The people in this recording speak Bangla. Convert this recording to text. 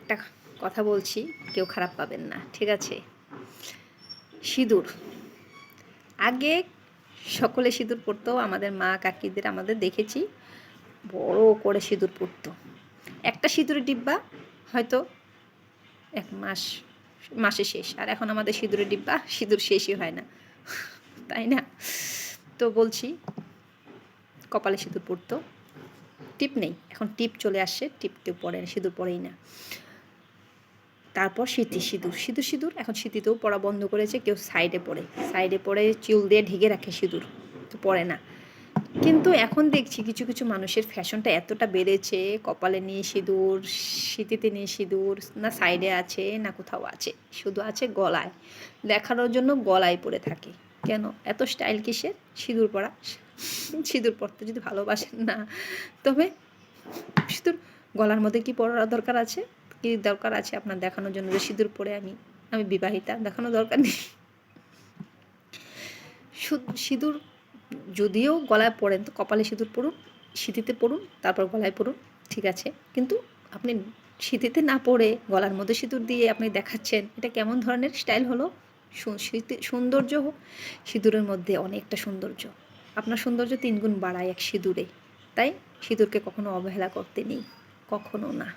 একটা কথা বলছি, কেউ খারাপ পাবেন না, ঠিক আছে? সিঁদুর আগে সকলে সিঁদুর পরতো, আমাদের মা কাকিদের আমাদের দেখেছি বড় করে সিঁদুর পরতো। একটা সিঁদুরের ডিব্বা হয়তো 1 মাস মাসে শেষ। আর এখন আমাদের সিঁদুরের ডিব্বা সিঁদুর শেষই হয় না, তাই না? তো বলছি, কপালে সিঁদুর পরতো, টিপ নেই, এখন টিপ চলে আসছে, টিপতেও পরে না, সিঁদুর পরেই না। তারপর সিঁদুর এখন সিঁথিতেও পরা বন্ধ করেছে, কেউ সাইডে পরে চুল দিয়ে ঢেকে রাখে সিঁদুর, তো পরে না। কিন্তু এখন দেখছি কিছু কিছু মানুষের ফ্যাশনটা এতটা বেড়েছে, কপালে নিয়ে সিঁদুর, সিঁথিতে নিয়ে সিঁদুর, না সাইডে আছে না কোথাও আছে, শুধু আছে গলায়, দেখানোর জন্য গলায় পরে থাকে। কেন এত স্টাইল কিসের? সিঁদুর পরা। সিঁদুর পরতে যদি ভালোবাসেন না, তবে সিঁদুর গলার মধ্যে কি পরার দরকার আছে? কি দরকার আছে আপনার দেখানোর জন্য যে সিঁদুর পরে আমি বিবাহিতা? দেখানোর দরকার নেই। সিঁদুর যদিও গলায় পরেন, তো কপালে সিঁদুর পরুন, সিঁথিতে পরুন, তারপর গলায় পরুন, ঠিক আছে? কিন্তু আপনি সিঁথিতে না পরে গলার মধ্যে সিঁদুর দিয়ে আপনি দেখাচ্ছেন, এটা কেমন ধরনের স্টাইল হলো? সৌন্দর্য সিঁদুরের মধ্যে অনেকটা সৌন্দর্য, আপনার সৌন্দর্য 3 গুণ বাড়ায় এক সিঁদুরে। তাই সিঁদুরকে কখনো অবহেলা করতে নেই, কখনো না।